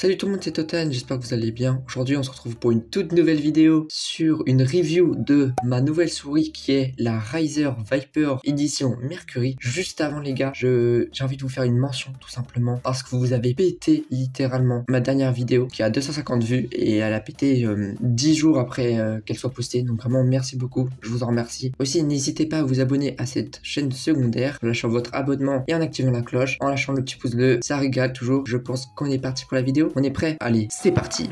Salut tout le monde, c'est Totan, j'espère que vous allez bien. Aujourd'hui on se retrouve pour une toute nouvelle vidéo sur une review de ma nouvelle souris qui est la Razer Viper édition Mercury. Juste avant les gars, j'ai envie de vous faire une mention tout simplement parce que vous avez pété littéralement ma dernière vidéo qui a 250 vues et elle a pété 10 jours après qu'elle soit postée. Donc vraiment merci beaucoup, je vous en remercie. Aussi n'hésitez pas à vous abonner à cette chaîne secondaire en lâchant votre abonnement et en activant la cloche, en lâchant le petit pouce bleu, ça régale toujours. Je pense qu'on est parti pour la vidéo. On est prêt? Allez, c'est parti!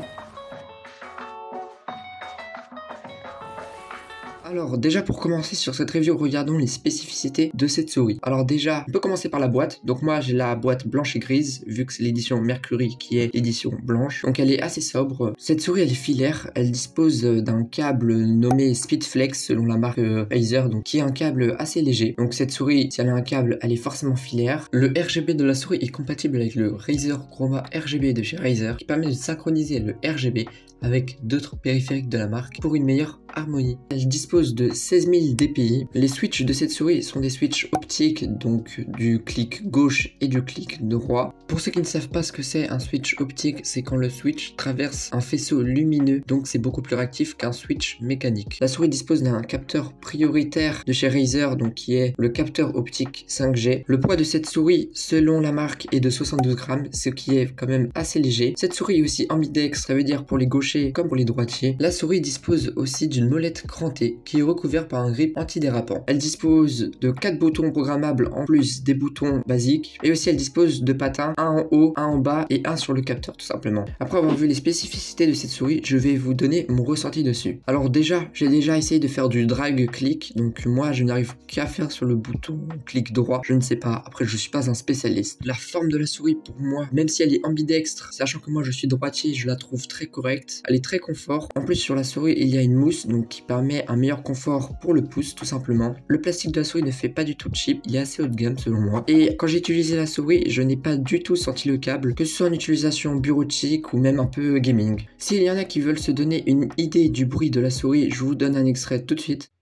Alors déjà pour commencer sur cette review, regardons les spécificités de cette souris. Alors déjà, on peut commencer par la boîte. Donc moi j'ai la boîte blanche et grise, vu que c'est l'édition Mercury qui est l'édition blanche. Donc elle est assez sobre. Cette souris elle est filaire, elle dispose d'un câble nommé Speedflex selon la marque Razer, donc qui est un câble assez léger. Donc cette souris, si elle a un câble, elle est forcément filaire. Le RGB de la souris est compatible avec le Razer Chroma RGB de chez Razer, qui permet de synchroniser le RGB avec d'autres périphériques de la marque pour une meilleure harmonie. Elle dispose de 16 000 dpi. Les switches de cette souris sont des switches optiques, donc du clic gauche et du clic droit. Pour ceux qui ne savent pas ce que c'est un switch optique, c'est quand le switch traverse un faisceau lumineux, donc c'est beaucoup plus réactif qu'un switch mécanique. La souris dispose d'un capteur prioritaire de chez Razer, donc qui est le capteur optique 5G. Le poids de cette souris, selon la marque, est de 72 grammes, ce qui est quand même assez léger. Cette souris est aussi ambidextre, ça veut dire pour les gauchers comme pour les droitiers. La souris dispose aussi d'une molette crantée qui est recouverte par un grip antidérapant. Elle dispose de 4 boutons programmables en plus des boutons basiques, et aussi elle dispose de patins, un en haut, un en bas et un sur le capteur tout simplement. Après avoir vu les spécificités de cette souris, je vais vous donner mon ressenti dessus. Alors déjà, j'ai déjà essayé de faire du drag click, donc moi je n'arrive qu'à faire sur le bouton clic droit, je ne sais pas, après je suis pas un spécialiste. La forme de la souris pour moi, même si elle est ambidextre, sachant que moi je suis droitier, je la trouve très correcte. Elle est très confort. En plus sur la souris il y a une mousse donc qui permet un meilleur confort pour le pouce tout simplement. Le plastique de la souris ne fait pas du tout cheap, il est assez haut de gamme selon moi. Et quand j'ai utilisé la souris, je n'ai pas du tout senti le câble, que ce soit en utilisation bureautique ou même un peu gaming. S'il y en a qui veulent se donner une idée du bruit de la souris, je vous donne un extrait tout de suite.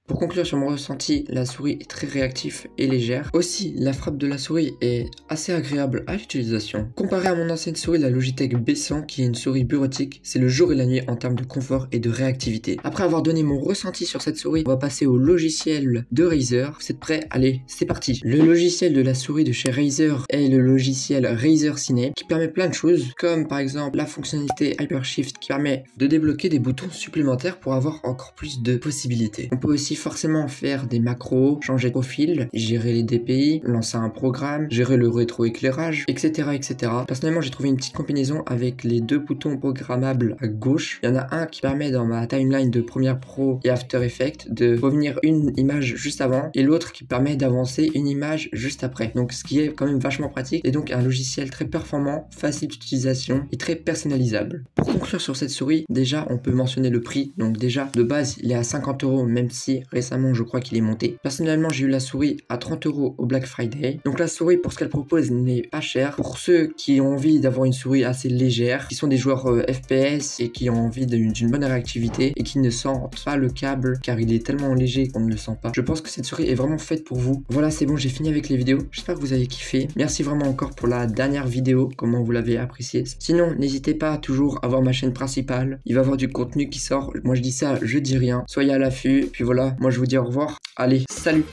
Pour conclure sur mon ressenti, la souris est très réactive et légère. Aussi, la frappe de la souris est assez agréable à l'utilisation. Comparé à mon ancienne souris, la Logitech B100, qui est une souris bureautique, c'est le jour et la nuit en termes de confort et de réactivité. Après avoir donné mon ressenti sur cette souris, on va passer au logiciel de Razer. Vous êtes prêts? Allez, c'est parti! Le logiciel de la souris de chez Razer est le logiciel Razer Synapse, qui permet plein de choses, comme par exemple la fonctionnalité Hypershift qui permet de débloquer des boutons supplémentaires pour avoir encore plus de possibilités. On peut aussi forcément faire des macros, changer de profil, gérer les DPI, lancer un programme, gérer le rétroéclairage, etc. etc. Personnellement, j'ai trouvé une petite combinaison avec les deux boutons programmables à gauche. Il y en a un qui permet dans ma timeline de Premiere Pro et After Effects de revenir une image juste avant et l'autre qui permet d'avancer une image juste après. Donc ce qui est quand même vachement pratique et donc un logiciel très performant, facile d'utilisation et très personnalisable. Pour conclure sur cette souris, déjà on peut mentionner le prix. Donc déjà de base il est à 50 €, même si récemment je crois qu'il est monté. Personnellement j'ai eu la souris à 30 € au Black Friday. Donc la souris pour ce qu'elle propose n'est pas chère. Pour ceux qui ont envie d'avoir une souris assez légère, qui sont des joueurs FPS et qui ont envie d'une bonne réactivité et qui ne sentent pas le câble car il est tellement léger qu'on ne le sent pas. Je pense que cette souris est vraiment faite pour vous. Voilà, c'est bon, j'ai fini avec les vidéos. J'espère que vous avez kiffé. Merci vraiment encore pour la dernière vidéo, comment vous l'avez apprécié. Sinon n'hésitez pas à toujours à voir ma chaîne principale. Il va y avoir du contenu qui sort. Moi je dis ça, je dis rien. Soyez à l'affût. Puis voilà, moi je vous dis au revoir. Allez, salut!